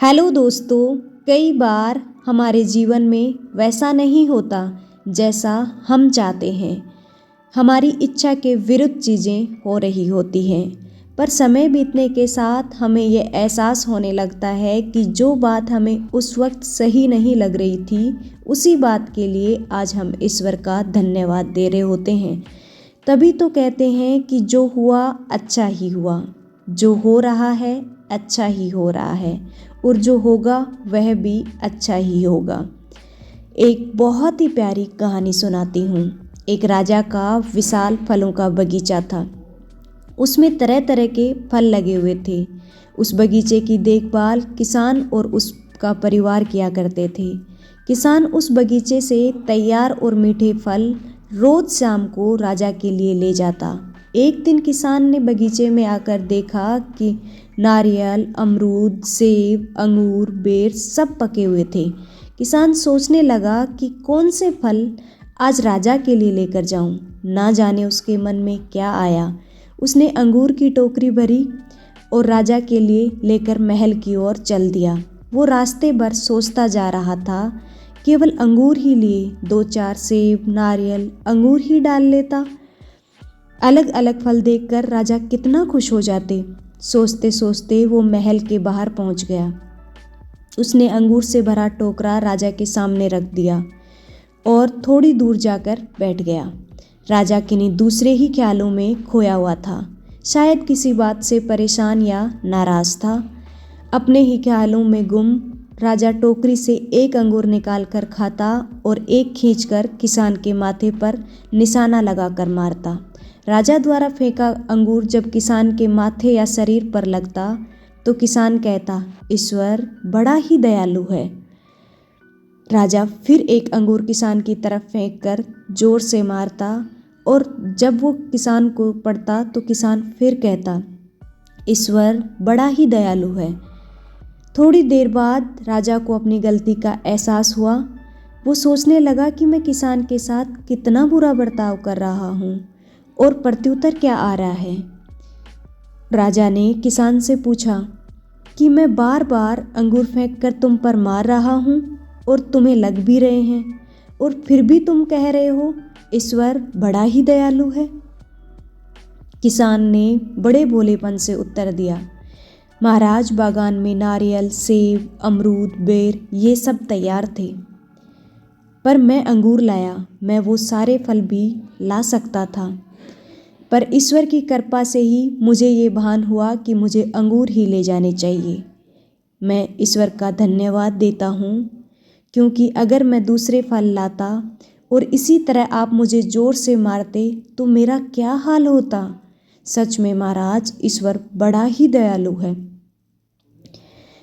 Hello दोस्तों, कई बार हमारे जीवन में वैसा नहीं होता जैसा हम चाहते हैं। हमारी इच्छा के विरुद्ध चीज़ें हो रही होती हैं, पर समय बीतने के साथ हमें ये एहसास होने लगता है कि जो बात हमें उस वक्त सही नहीं लग रही थी, उसी बात के लिए आज हम ईश्वर का धन्यवाद दे रहे होते हैं। तभी तो कहते हैं कि जो हुआ अच्छा ही हुआ, जो हो रहा है अच्छा ही हो रहा है और जो होगा वह भी अच्छा ही होगा। एक बहुत ही प्यारी कहानी सुनाती हूँ। एक राजा का विशाल फलों का बगीचा था। उसमें तरह तरह के फल लगे हुए थे। उस बगीचे की देखभाल किसान और उसका परिवार किया करते थे। किसान उस बगीचे से तैयार और मीठे फल रोज शाम को राजा के लिए ले जाता। एक दिन किसान ने बगीचे में आकर देखा कि नारियल, अमरूद, सेब, अंगूर, बेर सब पके हुए थे। किसान सोचने लगा कि कौन से फल आज राजा के लिए लेकर जाऊं। ना जाने उसके मन में क्या आया। उसने अंगूर की टोकरी भरी और राजा के लिए लेकर महल की ओर चल दिया। वो रास्ते भर सोचता जा रहा था, केवल अंगूर ही लिए, 2-4 सेब, नारियल, अंगूर ही डाल लेता। अलग अलग फल देखकर राजा कितना खुश हो जाते। सोचते सोचते वो महल के बाहर पहुंच गया। उसने अंगूर से भरा टोकरा राजा के सामने रख दिया और थोड़ी दूर जाकर बैठ गया। राजा किन्हीं दूसरे ही ख्यालों में खोया हुआ था। शायद किसी बात से परेशान या नाराज था। अपने ही ख्यालों में गुम राजा टोकरी से एक अंगूर निकाल कर खाता और एक खींचकर किसान के माथे पर निशाना लगाकर मारता। राजा द्वारा फेंका अंगूर जब किसान के माथे या शरीर पर लगता तो किसान कहता, ईश्वर बड़ा ही दयालु है। राजा फिर एक अंगूर किसान की तरफ फेंककर जोर से मारता और जब वो किसान को पड़ता तो किसान फिर कहता, ईश्वर बड़ा ही दयालु है। थोड़ी देर बाद राजा को अपनी गलती का एहसास हुआ। वो सोचने लगा कि मैं किसान के साथ कितना बुरा बर्ताव कर रहा हूँ और प्रत्युत्तर क्या आ रहा है। राजा ने किसान से पूछा कि मैं बार बार अंगूर फेंककर तुम पर मार रहा हूँ और तुम्हें लग भी रहे हैं और फिर भी तुम कह रहे हो ईश्वर बड़ा ही दयालु है। किसान ने बड़े भोलेपन से उत्तर दिया, महाराज बागान में नारियल, सेब, अमरूद, बेर ये सब तैयार थे, पर मैं अंगूर लाया। मैं वो सारे फल भी ला सकता था, पर ईश्वर की कृपा से ही मुझे ये भान हुआ कि मुझे अंगूर ही ले जाने चाहिए। मैं ईश्वर का धन्यवाद देता हूँ, क्योंकि अगर मैं दूसरे फल लाता और इसी तरह आप मुझे जोर से मारते तो मेरा क्या हाल होता। सच में महाराज, ईश्वर बड़ा ही दयालु है।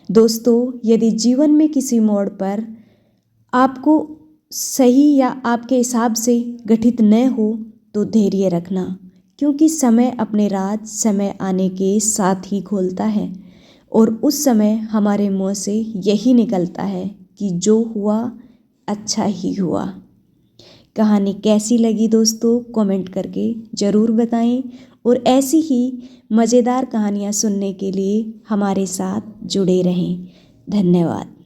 दोस्तों, यदि जीवन में किसी मोड़ पर आपको सही या आपके हिसाब से गठित न हो तो धैर्य रखना, क्योंकि समय अपने राज समय आने के साथ ही खोलता है और उस समय हमारे मुंह से यही निकलता है कि जो हुआ अच्छा ही हुआ। कहानी कैसी लगी दोस्तों, कमेंट करके ज़रूर बताएं और ऐसी ही मज़ेदार कहानियाँ सुनने के लिए हमारे साथ जुड़े रहें। धन्यवाद।